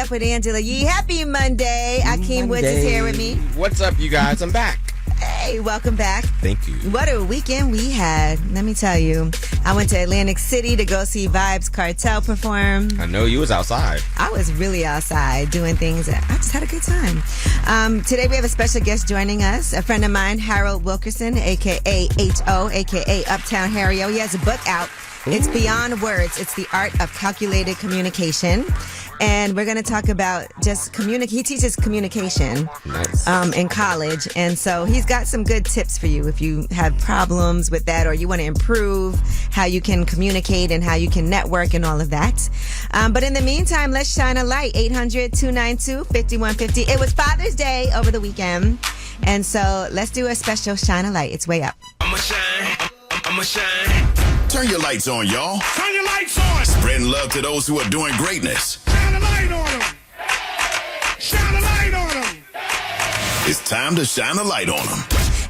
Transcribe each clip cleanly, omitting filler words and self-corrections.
Up with Angela Yee. Happy Monday. Akeem Woods is here with me. What's up, you guys? I'm back. Hey, welcome back. Thank you. What a weekend we had. Let me tell you. I went to Atlantic City to go see Vibes Cartel perform. I know you was outside. I was really outside doing things. I just had a good time. Today we have a special guest joining us, a friend of mine, Harold Wilkerson, a.k.a. H.O., a.k.a. Uptown Harry. He has a book out. Ooh. It's Beyond Words. It's the art of calculated communication. And we're going to talk about just he teaches communication in college. And so he's got some good tips for you if you have problems with that or you want to improve how you can communicate and how you can network and all of that. But in the meantime, let's shine a light. 800-292-5150. It was Father's Day over the weekend. And so let's do a special shine a light. It's way up. I'ma shine. I'ma shine. Turn your lights on, y'all. Turn your lights on. Spreading love to those who are doing greatness. Shine a light on them. Shine a light on them. It's time to shine a light on them.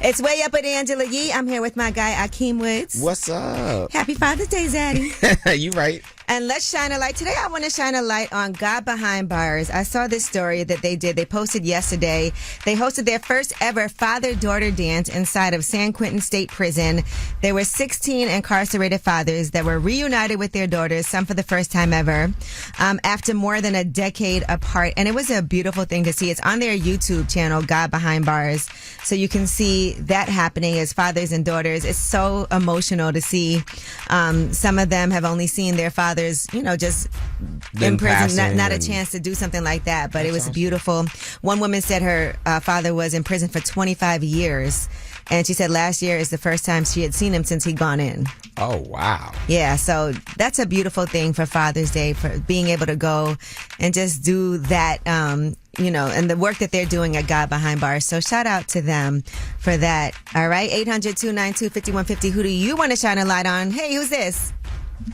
It's Way Up with Angela Yee. I'm here with my guy, Akeem Woods. What's up? Happy Father's Day, Zaddy. You right. And let's shine a light. Today, I want to shine a light on God Behind Bars. I saw this story that they did. They posted yesterday. They hosted their first ever father-daughter dance inside of San Quentin State Prison. There were 16 incarcerated fathers that were reunited with their daughters, some for the first time ever, after more than a decade apart. And it was a beautiful thing to see. It's on their YouTube channel, God Behind Bars. So you can see that happening as fathers and daughters. It's so emotional to see. Some of them have only seen their fathers, just in prison, not a chance to do something like that. But it was beautiful. One woman said her father was in prison for 25 years. And she said last year is the first time she had seen him since he'd gone in. Oh, wow. Yeah, so that's a beautiful thing for Father's Day, for being able to go and just do that, and the work that they're doing at God Behind Bars. So shout out to them for that. All right, 800-292-5150. Who do you want to shine a light on? Hey, who's this?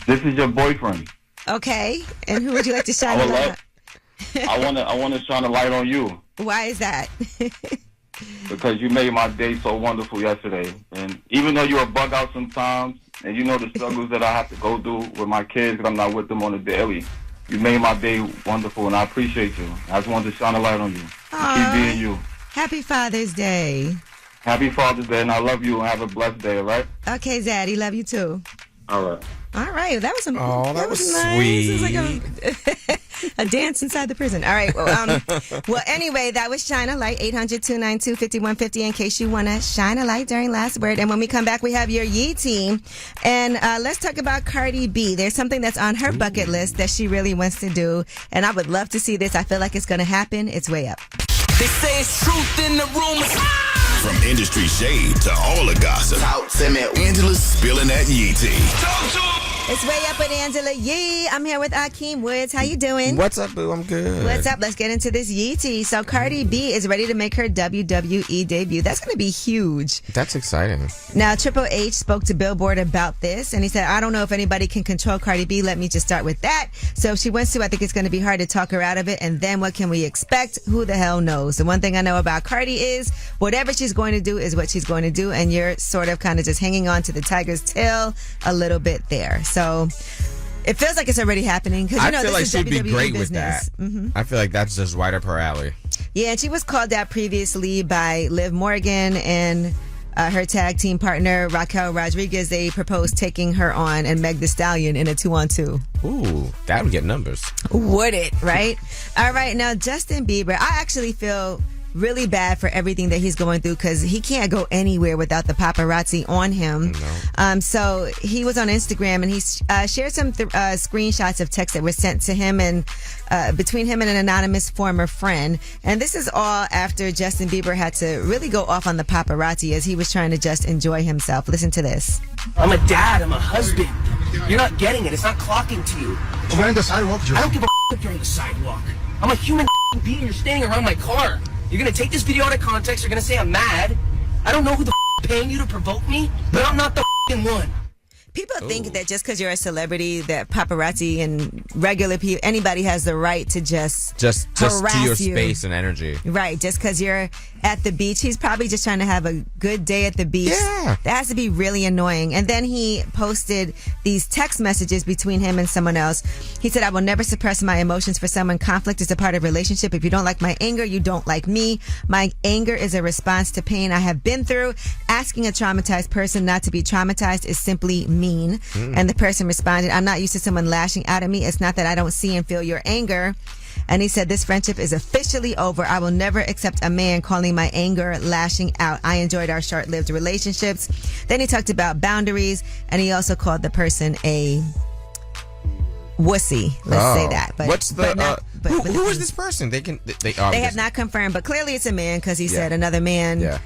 This is your boyfriend. Okay, and who would you like to shine a light on? I want to shine a light on you. Why is that? Because you made my day so wonderful yesterday. And even though you're a bug out sometimes, and you know the struggles that I have to go through with my kids because I'm not with them on a daily, you made my day wonderful, and I appreciate you. I just wanted to shine a light on you. Keep being you. Happy Father's Day. Happy Father's Day, and I love you, and have a blessed day, all right? Okay, Zaddy, love you too. All right. All right, that was nice. Sweet. It was like a dance inside the prison. All right. Well, anyway, that was Shine a Light, 800-292-5150, in case you want to shine a light during Last Word. And when we come back, we have your Yee team. And let's talk about Cardi B. There's something that's on her bucket list that she really wants to do. And I would love to see this. I feel like it's going to happen. It's Way Up. They say it's truth in the rumors. From industry shade to all the gossip, Angela's spilling that Yee tea. Talk to 'em. It's Way Up with Angela Yee. I'm here with Akeem Woods. How you doing? What's up, boo? I'm good. What's up? Let's get into this Yee tea. So Cardi B is ready to make her WWE debut. That's going to be huge. That's exciting. Now, Triple H spoke to Billboard about this, and he said, I don't know if anybody can control Cardi B. Let me just start with that. So if she wants to, I think it's going to be hard to talk her out of it. And then what can we expect? Who the hell knows? The one thing I know about Cardi is whatever she's going to do is what she's going to do, and you're sort of kind of just hanging on to the tiger's tail a little bit there. So it feels like it's already happening because I feel like she'd be great business. with that. Mm-hmm. I feel like that's just right up her alley. Yeah, and she was called out previously by Liv Morgan and her tag team partner Raquel Rodriguez. They proposed taking her on and Meg Thee Stallion in a 2-on-2. Ooh, that would get numbers. Would it, right? All right, now Justin Bieber, I actually feel really bad for everything that he's going through because he can't go anywhere without the paparazzi on him. No. So he was on Instagram and he shared some screenshots of texts that were sent to him and between him and an anonymous former friend. And this is all after Justin Bieber had to really go off on the paparazzi as he was trying to just enjoy himself. Listen to this. I'm a dad. I'm a husband. You're not getting it. It's not clocking to you. We're on the sidewalk, Joe. I don't give a if you're on the sidewalk. I'm a human being. You're standing around my car. You're going to take this video out of context. You're going to say I'm mad. I don't know who the paying you to provoke me, but I'm not the one. People think that just because you're a celebrity, that paparazzi and regular people, anybody has the right to just harass to your you. space and energy. Right, just because you're at the beach. He's probably just trying to have a good day at the beach. Yeah. That has to be really annoying. And then he posted these text messages between him and someone else. He said, I will never suppress my emotions for someone. Conflict is a part of relationship. If you don't like my anger, you don't like me. My anger is a response to pain I have been through. Asking a traumatized person not to be traumatized is simply mean. And the person responded, I'm not used to someone lashing out at me. It's not that I don't see and feel your anger. And he said, this friendship is officially over. I will never accept a man calling my anger lashing out. I enjoyed our short-lived relationships. Then he talked about boundaries, and he also called the person a wussy. Let's say that. But what's the who is this person? They have not confirmed, but clearly it's a man because he said another man,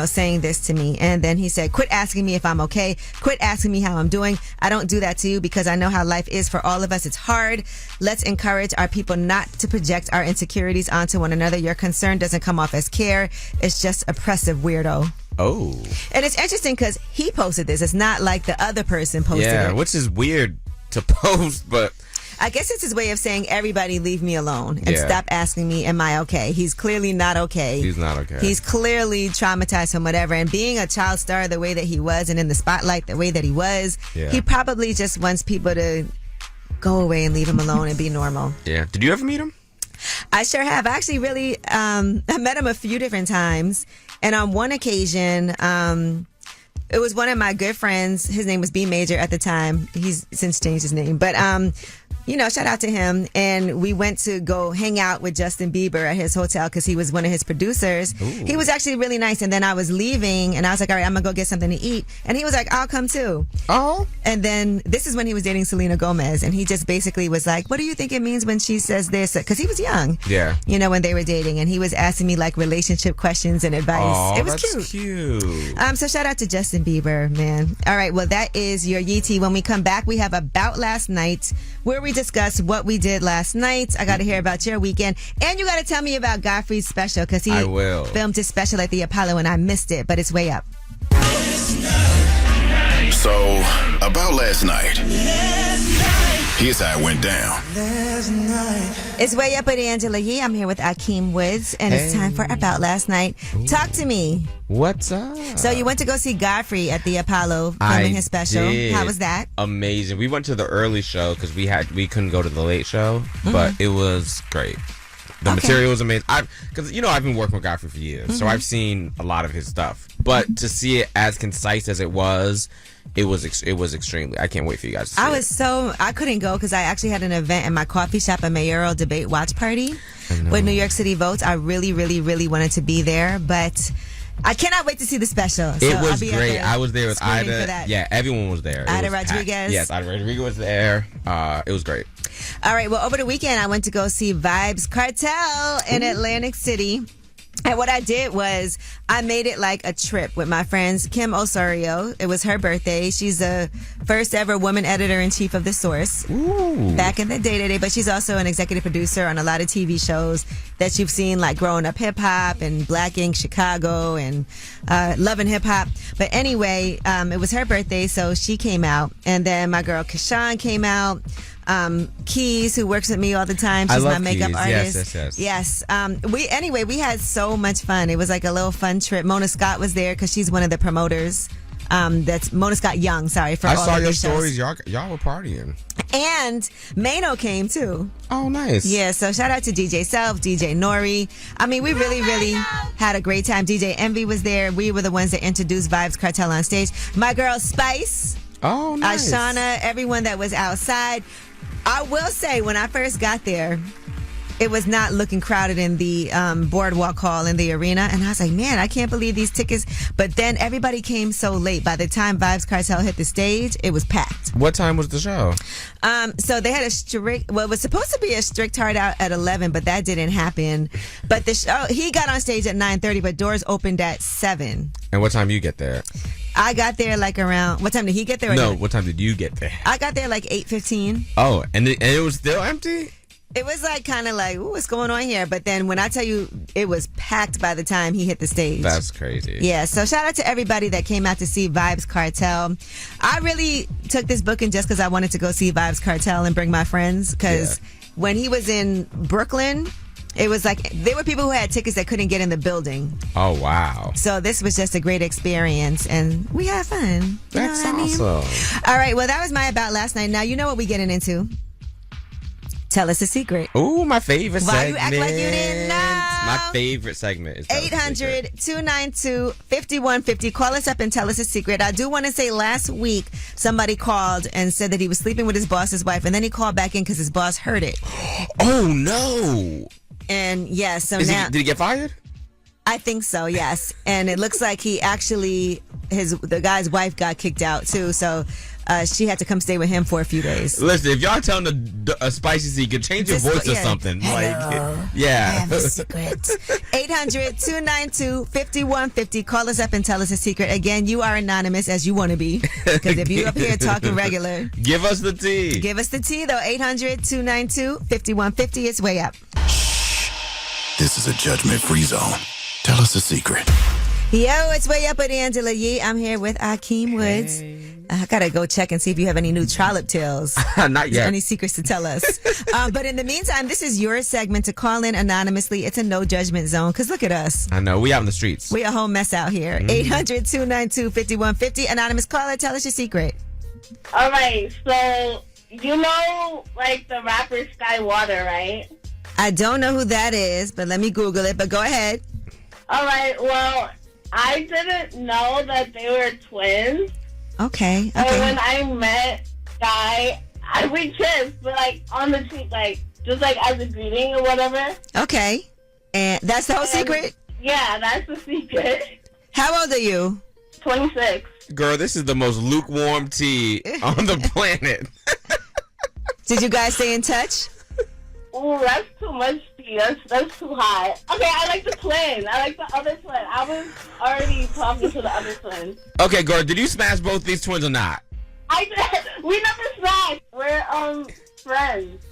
saying this to me. And then he said, quit asking me if I'm okay. Quit asking me how I'm doing. I don't do that to you because I know how life is for all of us. It's hard. Let's encourage our people not to project our insecurities onto one another. Your concern doesn't come off as care. It's just oppressive weirdo. Oh. And it's interesting because he posted this. It's not like the other person posted it. Yeah, which is weird to post, but I guess it's his way of saying, everybody leave me alone and stop asking me, am I okay? He's clearly not okay. He's not okay. He's clearly traumatized from whatever. And being a child star the way that he was and in the spotlight the way that he was, he probably just wants people to go away and leave him alone and be normal. Yeah. Did you ever meet him? I sure have. I actually really, I met him a few different times. And on one occasion, it was one of my good friends. His name was B Major at the time. He's since changed his name. But, shout out to him. And we went to go hang out with Justin Bieber at his hotel because he was one of his producers. Ooh. He was actually really nice. And then I was leaving and I was like, all right, I'm going to go get something to eat. And he was like, I'll come too. Oh. And then this is when he was dating Selena Gomez. And he just basically was like, what do you think it means when she says this? Because he was young. Yeah. When they were dating. And he was asking me like relationship questions and advice. Oh, it was that's cute. So shout out to Justin Bieber, man. All right, well, that is your Yee Tea. When we come back, we have About Last Night, where we discuss what we did last night. I got to hear about your weekend. And you got to tell me about Godfrey's special, because he filmed his special at the Apollo and I missed it, but it's way up. So, about last night. Here's how it went down. It's way up with Angela Yee. I'm here with Akeem Woods, and it's time for About Last Night. Talk to me. What's up? So you went to go see Godfrey at the Apollo filming his special. Did. How was that? Amazing. We went to the early show because we couldn't go to the late show, but it was great. The material was amazing. Because I've been working with Godfrey for years, so I've seen a lot of his stuff. But to see it as concise as it was extremely. I can't wait for you guys to see it. I couldn't go because I actually had an event in my coffee shop, a mayoral debate watch party with New York City votes. I really, really, really wanted to be there, but I cannot wait to see the special. So it was great. I was there with Ida. Yeah, everyone was there. Ida Rodriguez. Yes, Ida Rodriguez was there. It was great. All right. Well, over the weekend, I went to go see Vibes Cartel in Atlantic City. And what I did was I made it like a trip with my friends. Kim Osorio, it was her birthday. She's the first ever woman editor-in-chief of The Source. Ooh. Back in the day. But she's also an executive producer on a lot of TV shows that you've seen, like Growing Up Hip Hop and Black Ink Chicago and Loving Hip Hop. But anyway, it was her birthday, so she came out. And then my girl Kashawn came out. Keys, who works with me all the time. She's my makeup artist. Yes. We had so much fun. It was like a little fun trip. Mona Scott was there because she's one of the promoters. That's Mona Scott Young. Sorry for all of I saw your shows. stories. Y'all were partying. And Mano came too. Oh, nice. Yeah. So shout out to DJ Self, DJ Nori. I mean, we really, really had a great time. DJ Envy was there. We were the ones that introduced Vibes Cartel on stage. My girl Spice. Oh, nice. Ashana, everyone that was outside. I will say, when I first got there, it was not looking crowded in the boardwalk hall in the arena. And I was like, man, I can't believe these tickets. But then everybody came so late. By the time Vibes Cartel hit the stage, it was packed. What time was the show? So they had it was supposed to be a strict hard out at 11, but that didn't happen. But the show, he got on stage at 9:30, but doors opened at 7. And what time you get there? I got there like around, what time did he get there? No, what time did you get there? I got there like 8:15. Oh, and it was still empty? It was like kind of like, ooh, what's going on here? But then when I tell you, it was packed by the time he hit the stage. That's crazy. Yeah, so shout out to everybody that came out to see Vibes Cartel. I really took this booking just because I wanted to go see Vibes Cartel and bring my friends. Because when he was in Brooklyn, it was like there were people who had tickets that couldn't get in the building. Oh, wow. So this was just a great experience, and we had fun. That's awesome. All right, well, that was my About Last Night. Now, you know what we're getting into. Tell us a secret. Ooh, my favorite Why segment. you act like you didn't know? My favorite segment is 800-292-5150. Call us up and tell us a secret. I do want to say last week somebody called and said that he was sleeping with his boss's wife, and then he called back in because his boss heard it. Oh, no. And yes, so Did now he get fired? I think so, yes. And it looks like he actually the guy's wife got kicked out too, so she had to come stay with him for a few days. Listen, if y'all telling a spicy secret, change your voice or something. Hello, yeah. I have a secret. 800-292-5150. Call us up and tell us a secret. Again, you are anonymous as you want to be. Because if you up here talking regular. Give us the tea. Give us the tea, though. 800-292-5150. It's way up. This is a judgment-free zone. Tell us a secret. Yo, it's way up with Angela Yee. I'm here with Akeem Woods. I gotta go check and see if you have any new trollop tales. Not yet. Any secrets to tell us. But in the meantime, this is your segment to call in anonymously. It's a no judgment zone, because look at us. I know. We out in the streets. We a whole mess out here. 800-292-5150. Anonymous caller, tell us your secret. All right, so you know, like the rapper Skywater, right? I don't know who that is, but let me Google it. But go ahead. All right, well, I didn't know that they were twins. Okay. And when I met Sky, we kissed, but like on the cheek, like just like as a greeting or whatever. Okay. And that's the whole secret? Yeah, that's the secret. How old are you? 26. Girl, this is the most lukewarm tea on the planet. Did you guys stay in touch? Ooh, that's too much tea. That's too hot. Okay, I like the twin. I like the other twin. I was already talking to the other twin. Okay, girl, did you smash both these twins or not? I did. We never smashed. We're friends.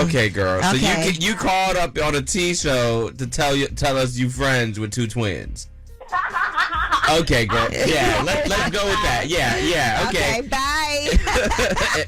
Okay, girl. So Okay. you called up on a tea show to tell us you friends with two twins. Okay, girl. Yeah, let's go with that. Yeah. Okay. Bye.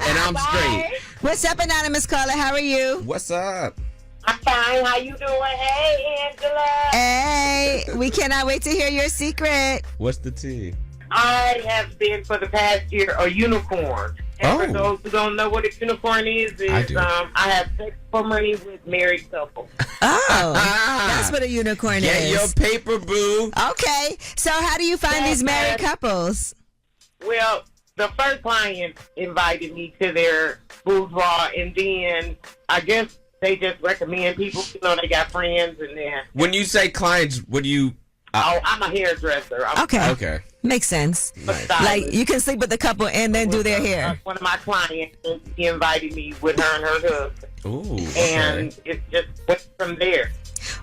And I'm straight. What's up, anonymous caller? How are you? What's up? I'm fine. How you doing? Hey, Angela. Hey, we cannot wait to hear your secret. What's the tea? I have been for the past year a unicorn. And for those who don't know what a unicorn is I do. I have sex for money with married couples. Oh, that's what a unicorn Get is. your paper, boo. Okay, so how do you find these married couples? Well, the first client invited me to their boudoir, and then I guess they just recommend people. You know, they got friends, and then When you say clients, what do you... I'm a hairdresser. Okay. Makes sense. Nice. Like, you can sleep with the couple and then do their hair. One of my clients, he invited me with her and her husband. Ooh, okay. And it just went from there.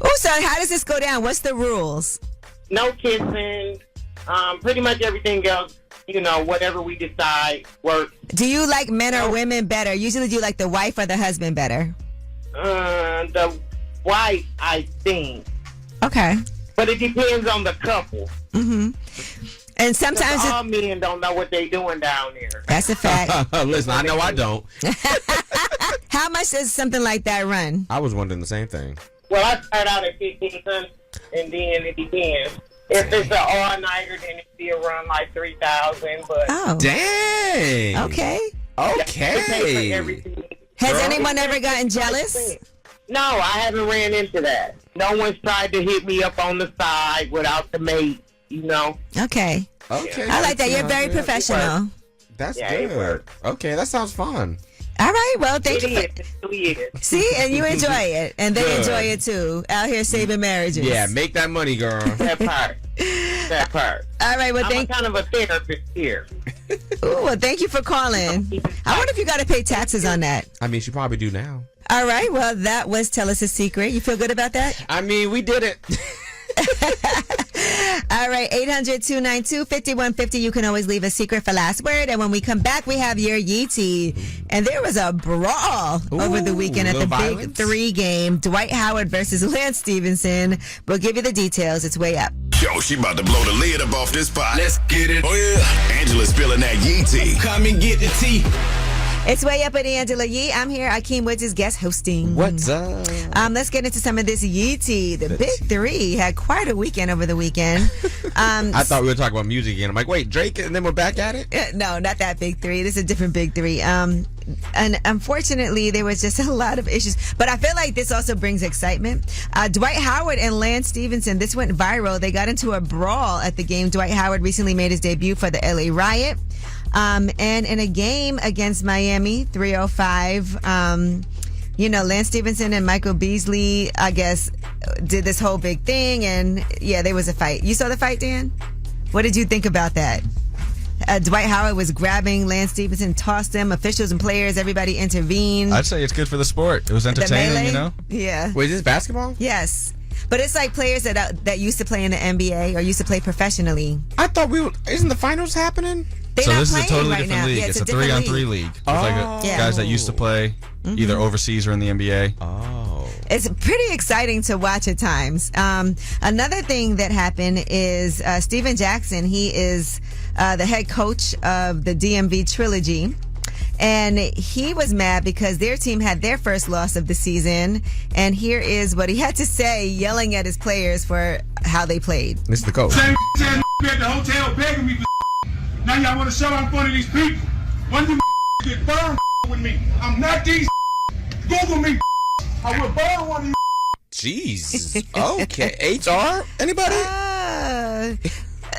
Oh, so how does this go down? What's the rules? No kissing, pretty much everything else, you know, whatever we decide works. Do you like men or women better? Usually do you like the wife or the husband better? The wife, I think. Okay. But it depends on the couple. Mm-hmm. And sometimes all men don't know what they're doing down there. That's a fact. Listen, I know I don't. How much does something like that run? I was wondering the same thing. Well, I start out at 1,500, and then it depends. If it's an all-nighter, then it still run like 3,000. But Dang. Okay. Okay. Has anyone ever gotten jealous? No, I haven't ran into that. No one's tried to hit me up on the side without the mate, you know. Okay. Okay. I like that. You're very professional. That's good. Okay, that sounds fun. All right. Well, thank you. It is. See, and you enjoy it, and they enjoy it too. Out here saving marriages. Yeah, make that money, girl. That part. That part. All right. Well, I'm kind of a therapist here. Ooh, well, thank you for calling. I wonder if you got to pay taxes on that. I mean, she probably do now. All right. Well, that was Tell Us a Secret. You feel good about that? I mean, we did it. All right, 800-292-5150. You can always leave a secret for last word. And when we come back, we have your Yeetie. And there was a brawl over the weekend at the violence? Big 3 game. Dwight Howard versus Lance Stevenson. We'll give you the details. It's way up. Yo, she about to blow the lid up off this pot. Let's get it. Oh, yeah. Angela's spilling that Yee tea. Come and get the tea. It's way up with Angela Yee. I'm here. Akeem Woods is guest hosting. What's up? Let's get into some of this Yee tea. The Big 3 had quite a weekend over the weekend. I thought we were talking about music again. I'm like, wait, Drake, and then we're back at it? No, not that Big 3. This is a different Big 3. And unfortunately, there was just a lot of issues. But I feel like this also brings excitement. Dwight Howard and Lance Stevenson, this went viral. They got into a brawl at the game. Dwight Howard recently made his debut for the LA Riot. And in a game against Miami, 305, Lance Stevenson and Michael Beasley, I guess, did this whole big thing. And yeah, there was a fight. You saw the fight, Dan? What did you think about that? Dwight Howard was grabbing Lance Stevenson, tossed him. Officials and players, everybody intervened. I'd say it's good for the sport. It was entertaining, you know? Yeah. Wait, is this basketball? Yes. But it's like players that used to play in the NBA or used to play professionally. I thought isn't the finals happening? So this is a totally right different now. league. Yeah, it's a 3-on-3 league. With guys that used to play either overseas or in the NBA. Oh. It's pretty exciting to watch at times. Another thing that happened is Steven Jackson. He is the head coach of the DMV Trilogy. And he was mad because their team had their first loss of the season. And here is what he had to say, yelling at his players for how they played. This is the coach. Same at the hotel begging me for now y'all want to show out in front of these people. One of you get burned with me. I'm not these Google me. I will burn one of you. Jeez. Okay. HR? Anybody?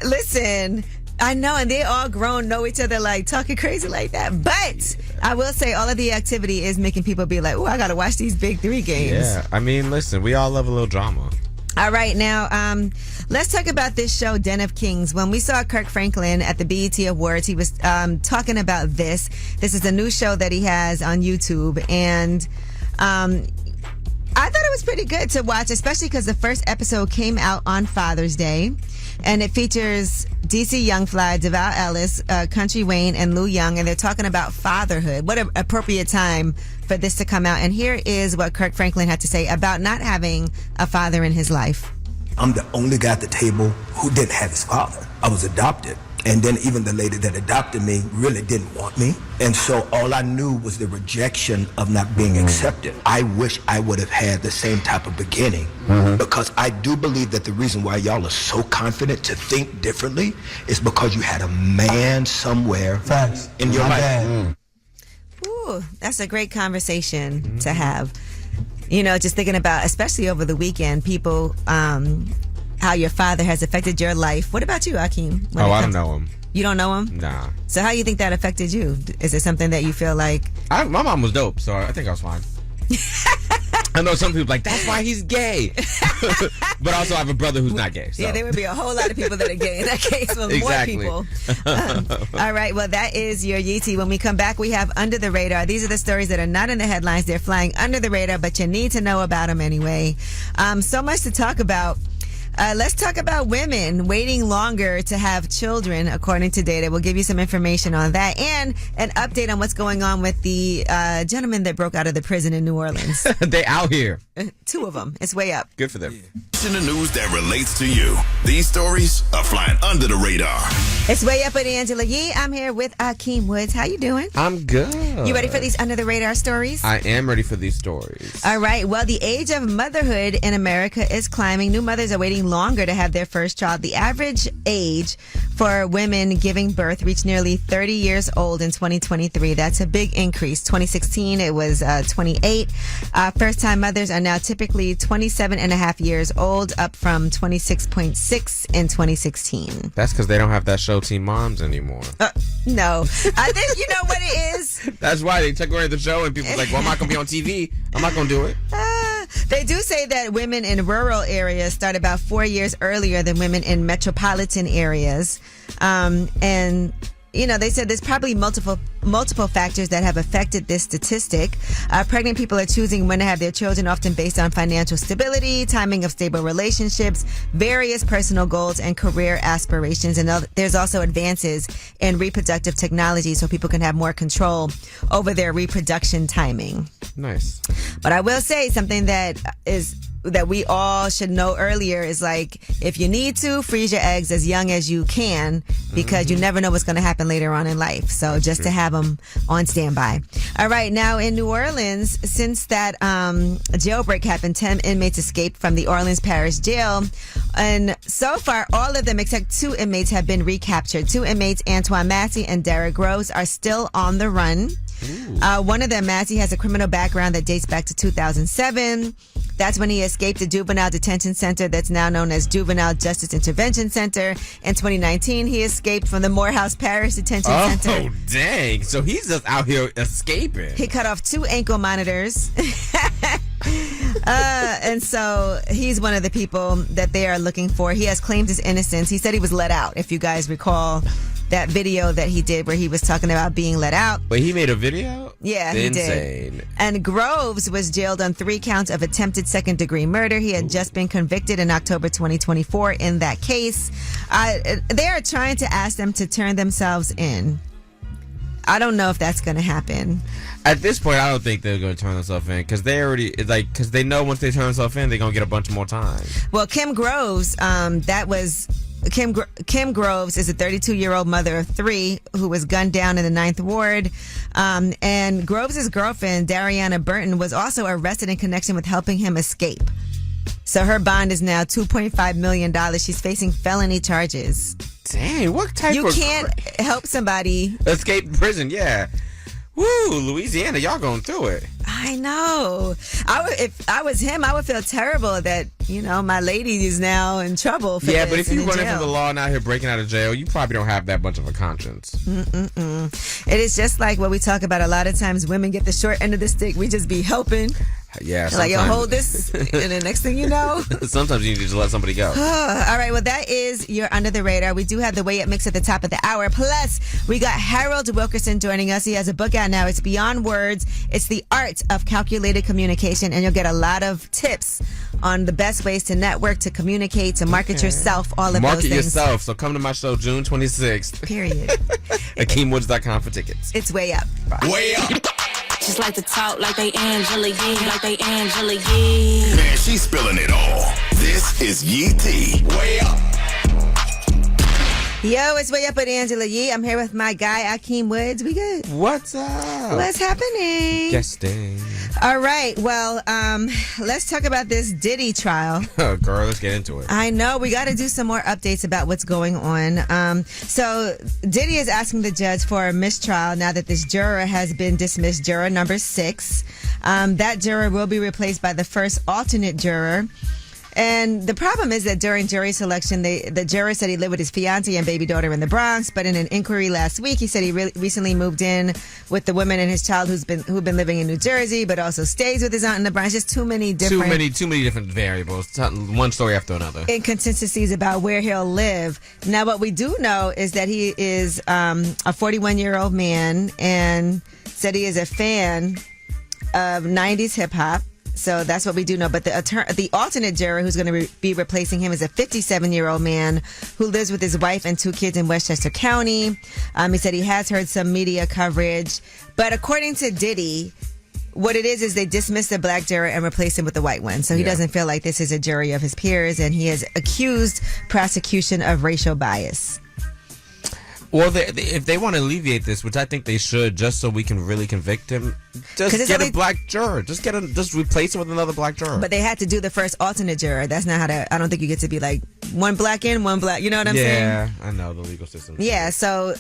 Listen, I know, and they all grown, know each other, like talking crazy like that. But I will say all of the activity is making people be like, oh, I got to watch these Big 3 games. Yeah. I mean, listen, we all love a little drama. All right, now let's talk about this show, Den of Kings. When we saw Kirk Franklin at the BET Awards, he was talking about this. This is a new show that he has on YouTube, and I thought it was pretty good to watch, especially because the first episode came out on Father's Day, and it features DC Young Fly, Deval Ellis, Country Wayne, and Lou Young, and they're talking about fatherhood. What an appropriate time for this to come out. And here is what Kirk Franklin had to say about not having a father in his life. I'm the only guy at the table who didn't have his father. I was adopted. And then even the lady that adopted me really didn't want me. And so all I knew was the rejection of not being accepted. I wish I would have had the same type of beginning, because I do believe that the reason why y'all are so confident to think differently is because you had a man somewhere in your life. Ooh, that's a great conversation to have. You know, just thinking about, especially over the weekend, people, how your father has affected your life. What about you, Akeem? I don't know him. You don't know him? Nah. So how do you think that affected you? Is it something that you feel like... My mom was dope, so I think I was fine. I know some people are like, that's why he's gay. But also I have a brother who's not gay. So. Yeah, there would be a whole lot of people that are gay in that case. Well, exactly. More people. All right, well, that is your Yeetie. When we come back, we have Under the Radar. These are the stories that are not in the headlines. They're flying under the radar, but you need to know about them anyway. So much to talk about. Let's talk about women waiting longer to have children, according to data. We'll give you some information on that and an update on what's going on with the gentleman that broke out of the prison in New Orleans. They out here. 2 of them. It's way up. Good for them. In the news that relates to you. These stories are flying under the radar. It's way up with Angela Yee. I'm here with Akeem Woods. How you doing? I'm good. You ready for these under the radar stories? I am ready for these stories. All right. Well, the age of motherhood in America is climbing. New mothers are waiting longer to have their first child. The average age for women giving birth reached nearly 30 years old in 2023. That's a big increase. 2016, it was 28. First-time mothers are now typically 27 and a half years old, up from 26.6 in 2016. That's because they don't have that show Teen Moms anymore. No. I think you know what it is. That's why they took away the show and people like, well, I'm not going to be on TV. I'm not going to do it. They do say that women in rural areas start about 4 years earlier than women in metropolitan areas. And, you know, they said there's probably multiple multiple factors that have affected this statistic. Pregnant people are choosing when to have their children, often based on financial stability, timing of stable relationships, various personal goals, and career aspirations. And there's also advances in reproductive technology so people can have more control over their reproduction timing. Nice. But I will say something that we all should know earlier is like, if you need to, freeze your eggs as young as you can, because you never know what's going to happen later on in life. So just to have them on standby. All right. Now in New Orleans, since that jailbreak happened, 10 inmates escaped from the Orleans Parish Jail. And so far, all of them except 2 inmates have been recaptured. 2 inmates, Antoine Massey and Derek Groves, are still on the run. One of them, Massey, has a criminal background that dates back to 2007. That's when he escaped the juvenile detention center that's now known as Juvenile Justice Intervention Center. In 2019, he escaped from the Morehouse Parish Detention Center. Oh, dang. So he's just out here escaping. He cut off 2 ankle monitors. And so he's one of the people that they are looking for. He has claimed his innocence. He said he was let out, if you guys recall that video that he did where he was talking about being let out. Wait, he made a video? Yeah, he did. Insane. And Groves was jailed on 3 counts of attempted second-degree murder. He had just been convicted in October 2024 in that case. They are trying to ask them to turn themselves in. I don't know if that's going to happen. At this point, I don't think they're going to turn themselves in because because they know once they turn themselves in, they're going to get a bunch more time. Well, Kim Groves, Kim Groves is a 32-year-old mother of 3 who was gunned down in the 9th Ward. And Groves' girlfriend, Dariana Burton, was also arrested in connection with helping him escape. So her bond is now $2.5 million. She's facing felony charges. Dang, what type You of... can't help somebody... escape prison, yeah. Woo, Louisiana, y'all going through it. I know. If I was him, I would feel terrible that, my lady is now in trouble for Yeah, this but if you're running jail. from the law and out here breaking out of jail, you probably don't have that much of a conscience. It is just like what we talk about. A lot of times women get the short end of the stick. We just be helping. Yeah, like, yo, hold this, and the next thing you know. Sometimes you need to just let somebody go. All right, well, that is your Under the Radar. We do have the Way Up Mix at the top of the hour. Plus, we got Harold Wilkerson joining us. He has a book out now. It's Beyond Words. It's the art of calculated communication, and you'll get a lot of tips on the best ways to network, to communicate, to market yourself, all of those Market things. yourself. So come to my show June 26th. Period. AkeemWoods.com for tickets. It's Way Up. Bye. Way up. Just like to talk like they Angela Yee, like they Angela Yee. Man, she's spilling it all. This is Yee T. Way up. Yo, it's Way Up with Angela Yee. I'm here with my guy, Akeem Woods. We good? What's up? What's happening? Guesting. All right. Well, let's talk about this Diddy trial. Oh, girl, let's get into it. I know. We got to do some more updates about what's going on. So Diddy is asking the judge for a mistrial now that this juror has been dismissed, juror number 6. That juror will be replaced by the first alternate juror. And the problem is that during jury selection, the juror said he lived with his fiancée and baby daughter in the Bronx. But in an inquiry last week, he said he recently moved in with the woman and his child who've been living in New Jersey, but also stays with his aunt in the Bronx. Just too many different variables. One story after another. Inconsistencies about where he'll live. Now, what we do know is that he is a 41-year-old man and said he is a fan of 90s hip hop. So that's what we do know. But the alternate juror who's going to be replacing him is a 57-year-old man who lives with his wife and 2 kids in Westchester County. He said he has heard some media coverage. But according to Diddy, what it is they dismiss the black juror and replace him with the white one. So he doesn't feel like this is a jury of his peers. And he has accused prosecution of racial bias. Well, if they want to alleviate this, which I think they should, just so we can really convict him, just get a black juror. Just replace him with another black juror. But they had to do the first alternate juror. That's not how to. I don't think you get to be like one black in, one black. You know what I'm saying? Yeah, I know the legal system. Yeah, so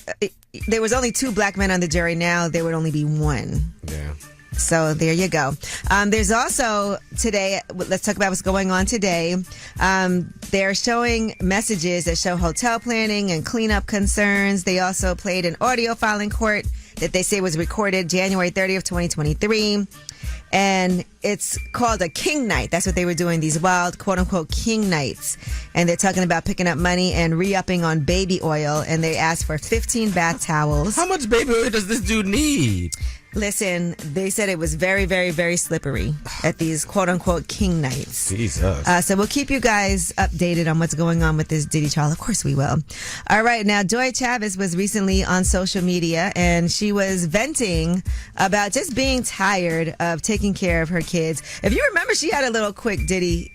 there was only 2 black men on the jury. Now there would only be 1. Yeah. So there you go. There's also today, let's talk about what's going on today. They're showing messages that show hotel planning and cleanup concerns. They also played an audio file in court that they say was recorded January 30th, 2023. And it's called a king night. That's what they were doing, these wild, quote unquote, king nights. And they're talking about picking up money and re-upping on baby oil. And they asked for 15 bath towels. How much baby oil does this dude need? Listen, they said it was very, very, very slippery at these quote unquote king nights. Jesus. So we'll keep you guys updated on what's going on with this Diddy trial. Of course we will. All right. Now, Joy Chavez was recently on social media and she was venting about just being tired of taking care of her kids. If you remember, she had a little quick Diddy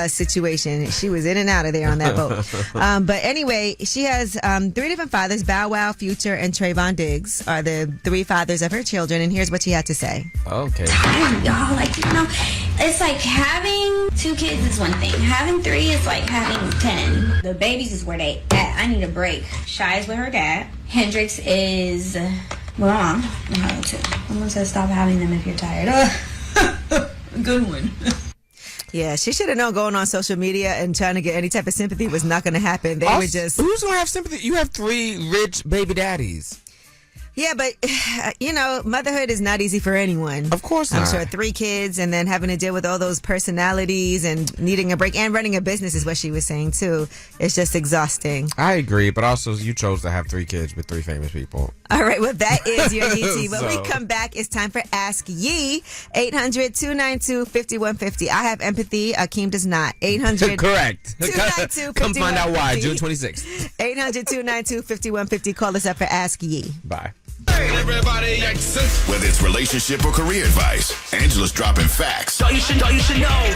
situation. She was in and out of there on that boat. But anyway, she has 3 different fathers. Bow Wow, Future, and Trayvon Diggs are the 3 fathers of her children. And here's what she had to say. Okay. Y'all, like, you know, it's like having 2 kids is one thing. Having 3 is like having 10. The babies is where they at. I need a break. Shy is with her dad. Hendrix is with my mom. I'm going to stop having them if you're tired. Good one. Yeah, she should have known going on social media and trying to get any type of sympathy was not going to happen. They were just... Who's going to have sympathy? You have 3 rich baby daddies. Yeah, but, you know, motherhood is not easy for anyone. Of course not. I'm sure 3 kids and then having to deal with all those personalities and needing a break and running a business is what she was saying, too. It's just exhausting. I agree, but also you chose to have 3 kids with 3 famous people. All right, well, that is your ET. When we come back, it's time for Ask Yee. 800-292-5150. I have empathy. Akeem does not. 800 Correct. 292-5150. Come find out why, June 26th. 800-292-5150. Call us up for Ask Yee. Bye. Whether it's relationship or career advice, Angela's dropping facts. All you should know.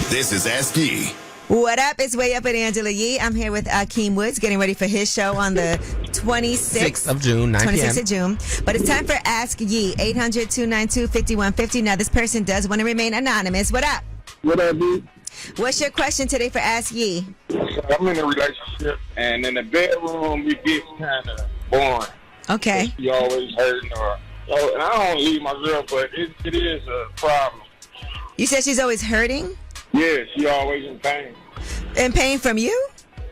This is Ask Yee. What up? It's Way Up with Angela Yee. I'm here with Akeem Woods, getting ready for his show on the 26th of June, 9 p.m. 26th of June. But it's time for Ask Yee. 800-292-5150. Now, this person does want to remain anonymous. What up? What up, dude? What's your question today for Ask Yee? I'm in a relationship, and in the bedroom, it gets kind of boring. Okay. She always hurting her. And I don't leave my girl, but it is a problem. You said she's always hurting? Yeah, she always in pain. In pain from you?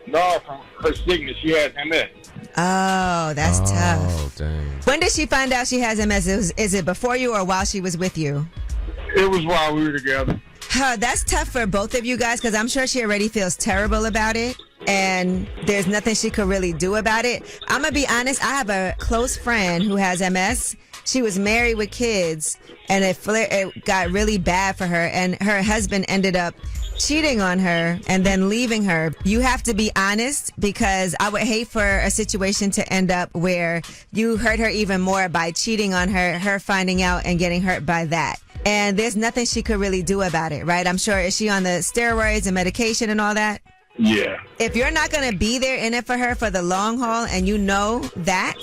No, from her sickness. She has MS. Oh, that's tough. Oh, dang. When did she find out she has MS? Is it before you or while she was with you? It was while we were together. That's tough for both of you guys because I'm sure she already feels terrible about it and there's nothing she could really do about it. I'm going to be honest. I have a close friend who has MS. She was married with kids and it got really bad for her and her husband ended up cheating on her and then leaving her. You have to be honest because I would hate for a situation to end up where you hurt her even more by cheating on her finding out and getting hurt by that. And there's nothing she could really do about it, right? I'm sure. Is she on the steroids and medication and all that? Yeah. If you're not going to be there in it for her for the long haul and you know that,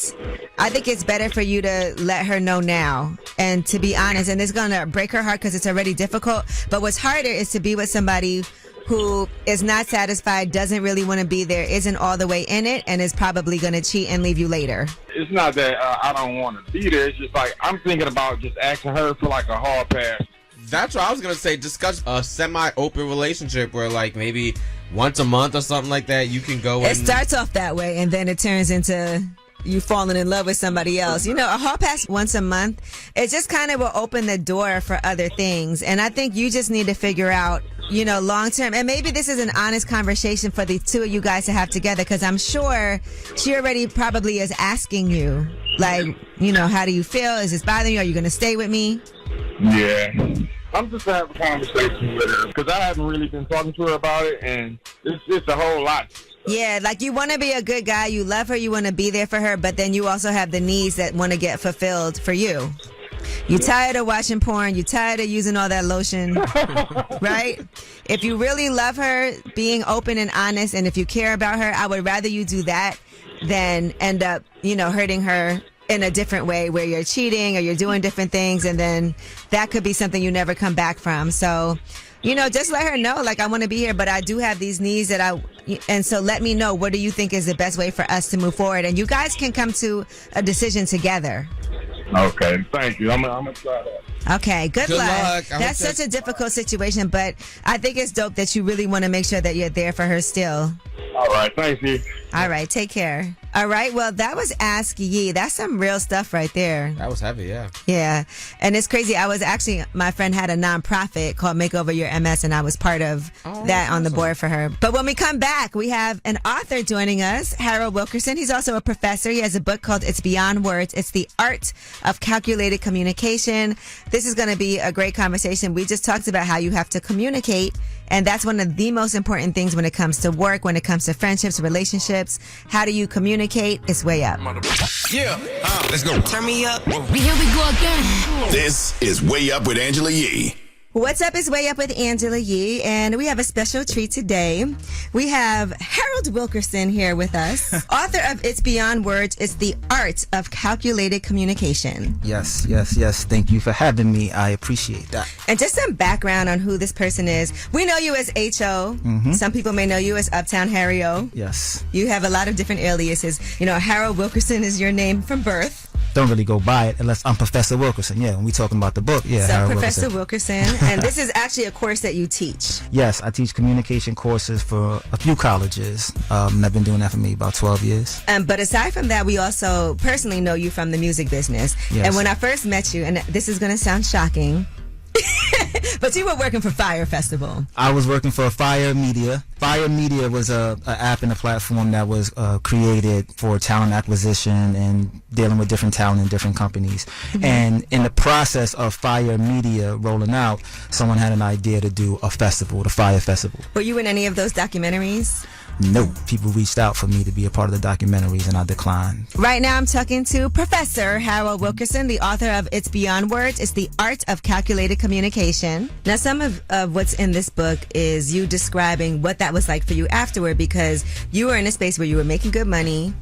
I think it's better for you to let her know now and to be honest. And it's going to break her heart because it's already difficult. But what's harder is to be with somebody who is not satisfied, doesn't really want to be there, isn't all the way in it, and is probably going to cheat and leave you later. It's not that I don't want to be there. It's just like I'm thinking about just asking her for like a hard pass. That's what I was going to say. Discuss a semi-open relationship where like maybe once a month or something like that you can go. It starts off that way and then it turns into you falling in love with somebody else. You know, a hall pass once a month, it just kind of will open the door for other things. And I think you just need to figure out, you know, long term. And maybe this is an honest conversation for the two of you guys to have together because I'm sure she already probably is asking you, like, you know, how do you feel? Is this bothering you? Are you going to stay with me? Yeah. I'm just having a conversation with her because I haven't really been talking to her about it, and it's a whole lot. Yeah, like you want to be a good guy, you love her, you want to be there for her, but then you also have the needs that want to get fulfilled for you. You tired of watching porn, you tired of using all that lotion, right? If you really love her, being open and honest, and if you care about her, I would rather you do that than end up, you know, hurting her in a different way where you're cheating or you're doing different things, and then that could be something you never come back from. So, you know, just let her know, like, I want to be here, but I do have these needs and so let me know, what do you think is the best way for us to move forward? And you guys can come to a decision together. Okay, thank you. I'm gonna try that. Okay, good luck. That's such a difficult situation, but I think it's dope that you really want to make sure that you're there for her still. All right, thank you. All right, take care. All right. Well, that was Ask Ye. That's some real stuff right there. That was heavy, yeah. Yeah. And it's crazy. My friend had a nonprofit called Make Over Your MS, and I was part of that on the board for her. But when we come back, we have an author joining us, Harold Wilkerson. He's also a professor. He has a book called It's Beyond Words. It's the Art of Calculated Communication. This is going to be a great conversation. We just talked about how you have to communicate, and that's one of the most important things when it comes to work, when it comes to friendships, relationships. How do you communicate? It's way up. Yeah, let's go. Turn me up. Here we go again. This is Way Up with Angela Yee. What's up is Way Up with Angela Yee, and we have a special treat today. We have Harold Wilkerson here with us, author of It's Beyond Words. It's the Art of Calculated Communication. Yes. Thank you for having me. I appreciate that. And just some background on who this person is. We know you as H.O. Mm-hmm. Some people may know you as Uptown Harry O. Yes. You have a lot of different aliases. You know, Harold Wilkerson is your name from birth. Don't really go by it unless I'm Professor Wilkerson. Yeah, when we talking about the book, yeah. So Harold Professor Wilkerson, and this is actually a course that you teach. Yes, I teach communication courses for a few colleges. I've been doing that for me about 12 years. But aside from that, we also personally know you from the music business. Yes. And when I first met you, and this is going to sound shocking, but you were working for Fyre Festival. I was working for Fyre Media. Fyre Media was a app and a platform that was created for talent acquisition and dealing with different talent in different companies. Mm-hmm. And in the process of Fyre Media rolling out, someone had an idea to do a festival, the Fyre Festival. Were you in any of those documentaries? No, people reached out for me to be a part of the documentaries, and I declined. Right now I'm talking to Professor Harold Wilkerson, the author of It's Beyond Words. It's the Art of Calculated Communication. Now, some of what's in this book is you describing what that was like for you afterward, because you were in a space where you were making good money,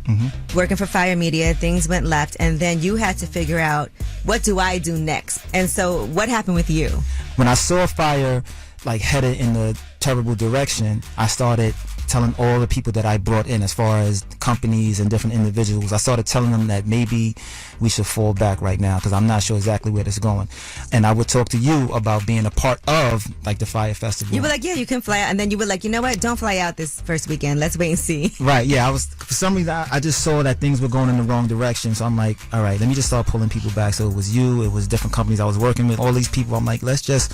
working for Fyre Media, things went left, and then you had to figure out, what do I do next? And so what happened with you? When I saw Fyre headed in the terrible direction, I started telling all the people that I brought in, as far as companies and different individuals, I started telling them that maybe we should fall back right now, because I'm not sure exactly where this is going. And I would talk to you about being a part of the Fyre Festival. You were like, yeah, you can fly out. And then you were like, you know what? Don't fly out this first weekend. Let's wait and see. Right. Yeah. For some reason, I just saw that things were going in the wrong direction. So I'm like, all right, let me just start pulling people back. So it was you, it was different companies I was working with, all these people. I'm like, let's just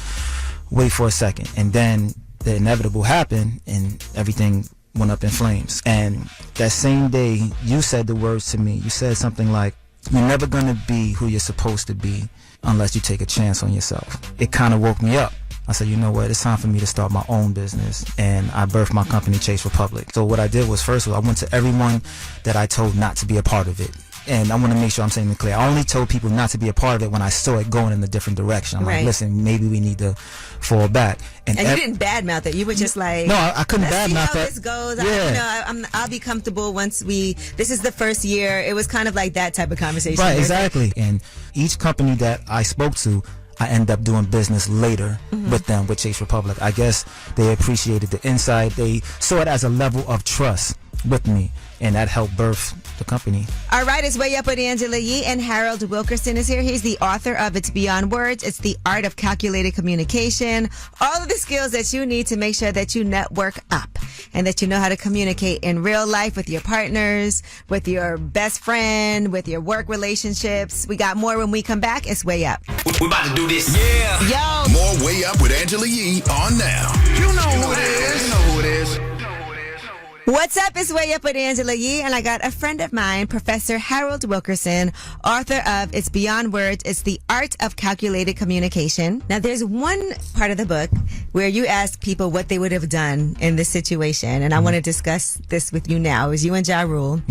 wait for a second. And then the inevitable happened, and everything went up in flames. And that same day, you said the words to me. You said something like, you're never going to be who you're supposed to be unless you take a chance on yourself. It kind of woke me up. I said, you know what, it's time for me to start my own business. And I birthed my company, Chase Republic. So what I did was, first of all, I went to everyone that I told not to be a part of it. And I want to make sure I'm saying it clear. I only told people not to be a part of it when I saw it going in a different direction. I'm like, listen, maybe we need to fall back. And you didn't badmouth it. You were just like, no, I couldn't badmouth that. This goes. Yeah. I'll be comfortable once this is the first year. It was kind of like that type of conversation. Right, exactly. And each company that I spoke to, I end up doing business later with them, with Chase Republic. I guess they appreciated the insight. They saw it as a level of trust with me, and that helped birth the company. All right, it's Way Up with Angela Yee, and Harold Wilkerson is here. He's the author of It's Beyond Words. It's the Art of Calculated Communication. All of the skills that you need to make sure that you network up and that you know how to communicate in real life with your partners, with your best friend, with your work relationships. We got more when we come back. It's Way Up. We're about to do this. Yeah. Yo. More Way Up with Angela Yee on now. You know who it is. You know who it is. What's up? It's Way Up with Angela Yee, and I got a friend of mine, Professor Harold Wilkerson, author of It's Beyond Words. It's the Art of Calculated Communication. Now, there's one part of the book where you ask people what they would have done in this situation, and I want to discuss this with you now. It was you and Ja Rule,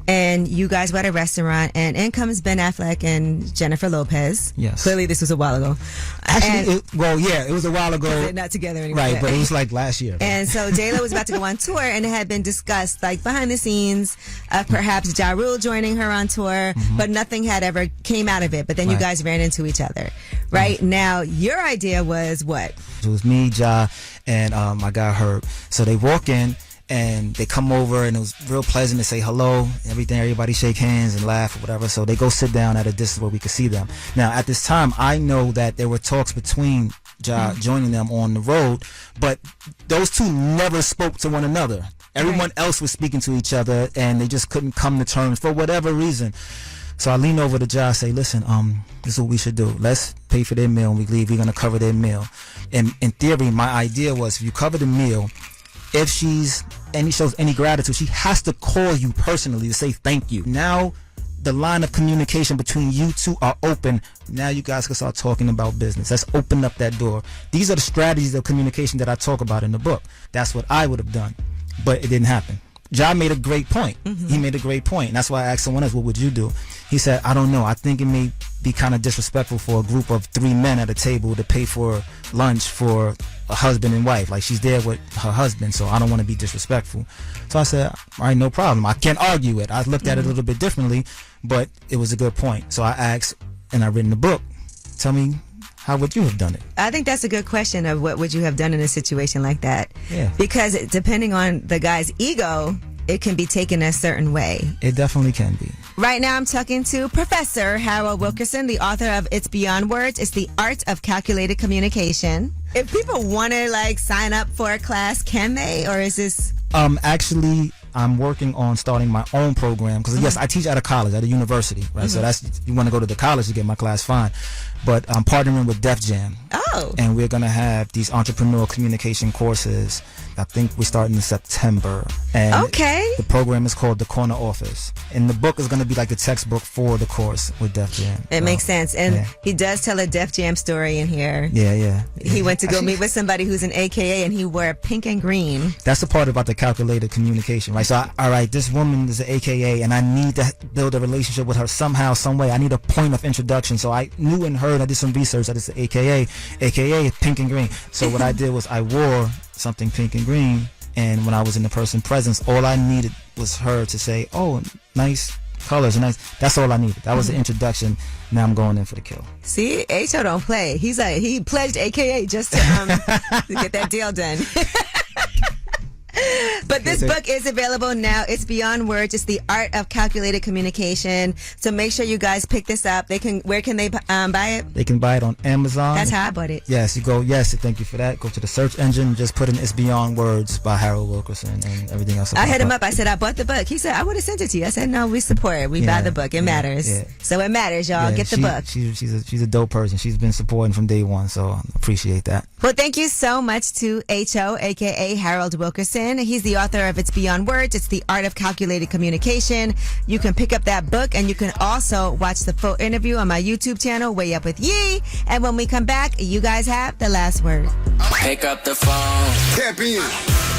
and you guys were at a restaurant, and in comes Ben Affleck and Jennifer Lopez. Yes. Clearly, this was a while ago. Actually, it was a while ago. They're not together anymore. Right, but it was like last year. And so J.Lo was about to go on tour, and it had been discussed behind the scenes of perhaps Ja Rule joining her on tour, but nothing had ever came out of it. But then you guys ran into each other. Right? Now, your idea was what? It was me, Ja, and my guy Herb. So they walk in, and they come over, and it was real pleasant to say hello, everything, everybody shake hands and laugh or whatever. So they go sit down at a distance where we could see them. Now, at this time, I know that there were talks between Ja joining them on the road, but those two never spoke to one another. Everyone else was speaking to each other, and they just couldn't come to terms for whatever reason. So I lean over to Ja and say, listen, this is what we should do. Let's pay for their meal when we leave. We're going to cover their meal. And in theory, my idea was, if you cover the meal, if she shows any gratitude, she has to call you personally to say thank you. Now the line of communication between you two are open. Now you guys can start talking about business. Let's open up that door. These are the strategies of communication that I talk about in the book. That's what I would have done, but it didn't happen. Ja made a great point. He made a great point. And that's why I asked someone else, what would you do? He said, I don't know. I think it may be kind of disrespectful for a group of 3 men at a table to pay for lunch for a husband and wife. Like, she's there with her husband, so I don't want to be disrespectful. So I said, all right, no problem. I can't argue it. I looked at it a little bit differently, but it was a good point. So I asked, and I read in the book, tell me, how would you have done it? I think that's a good question of what would you have done in a situation like that. Yeah. Because depending on the guy's ego, it can be taken a certain way. It definitely can be. Right now I'm talking to Professor Harold Wilkerson, the author of It's Beyond Words. It's the Art of Calculated Communication. If people want to sign up for a class, can they? Or is this... Actually, I'm working on starting my own program because yes, I teach at a college, at a university, right? So that's, you want to go to the college to get my class, fine. But I'm partnering with Def Jam. Oh. And we're going to have these entrepreneurial communication courses. I think we're starting in September. And okay. The program is called The Corner Office. And the book is going to be like the textbook for the course with Def Jam. It makes sense. And he does tell a Def Jam story in here. Yeah. He went to go meet with somebody who's an AKA and he wore pink and green. That's the part about the calculated communication, right? So, all right, this woman is an AKA and I need to build a relationship with her somehow, some way. I need a point of introduction. So I knew and heard, I did some research that it's an AKA pink and green. So what I did was I wore something pink and green, and when I was in the person's presence, all I needed was her to say, oh, nice colors, nice. That's all I needed. That was the introduction. Now I'm going in for the kill. See, H.O. don't play. He's like, he pledged AKA just to get that deal done. But this book is available now. It's Beyond Words. It's the Art of Calculated Communication. So make sure you guys pick this up. Where can they buy it? They can buy it on Amazon. That's how I bought it. Yes, you go. Yes, thank you for that. Go to the search engine. Just put in It's Beyond Words by Harold Wilkerson and everything else. I hit him up. I said, I bought the book. He said, I would have sent it to you. I said, no, we support it. We buy the book. It matters. Yeah. So it matters, y'all. Get the book. She's a dope person. She's been supporting from day one. So I appreciate that. Well, thank you so much to H.O., a.k.a. Harold Wilkerson. He's the author of It's Beyond Words. It's the Art of Calculated Communication. You can pick up that book, and you can also watch the full interview on my YouTube channel, Way Up With Yee. And when we come back, you guys have the last word. Pick up the phone. Tap in.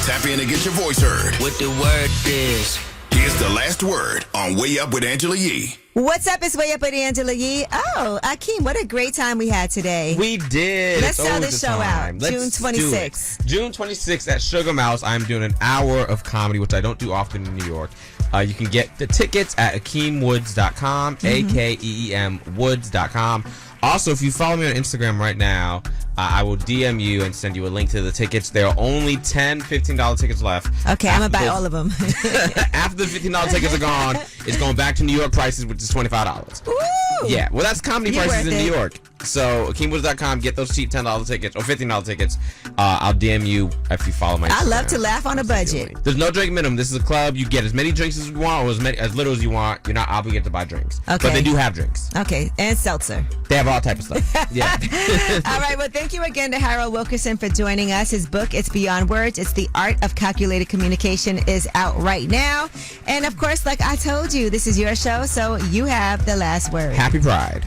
Tap in and get your voice heard. What the word is. Here's the last word on Way Up with Angela Yee. What's up? It's Way Up with Angela Yee. Oh, Akeem, what a great time we had today. We did. Let's sell this show out. June 26th. June 26th at Sugar Mouse. I'm doing an hour of comedy, which I don't do often in New York. You can get the tickets at AkeemWoods.com, A-K-E-E-M Woods.com. Also, if you follow me on Instagram right now, I will DM you and send you a link to the tickets. There are only $10, $15 tickets left. Okay, I'm going to buy all of them. After the $15 tickets are gone, it's going back to New York prices, which is $25. Woo! Yeah, well, that's comedy prices in New York. So, AkeemWoods.com, get those cheap $10 tickets or $15 tickets. I'll DM you if you follow my Instagram. I love to laugh on a budget. There's no drink minimum. This is a club. You get as many drinks as you want or as little as you want. You're not obligated to buy drinks. Okay. But they do have drinks. Okay, and seltzer. They have all type of stuff. Yeah. All right, well, thank you again to Harold Wilkerson for joining us. His book, It's Beyond Words. It's the Art of Calculated Communication is out right now. And, of course, like I told you, this is your show, so you have the last word. Happy Pride.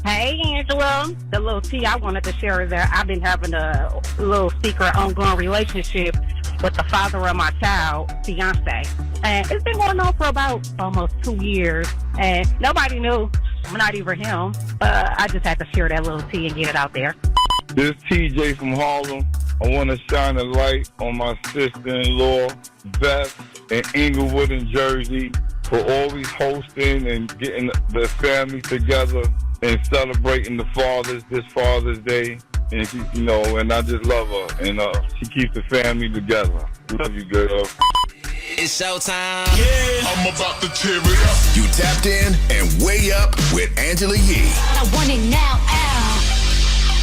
Hey, Angela. The little tea I wanted to share is that I've been having a little secret ongoing relationship with the father of my child, fiance. And it's been going on for about almost 2 years. And nobody knew, not even him. I just had to share that little tea and get it out there. This is TJ from Harlem. I want to shine a light on my sister-in-law, Beth, in Inglewood, in Jersey, for always hosting and getting the family together and celebrating the fathers this Father's Day. And she, and I just love her. And she keeps the family together. Love you, girl. It's showtime. Yeah, I'm about to tear it up. You tapped in and Way Up with Angela Yee. I want it now.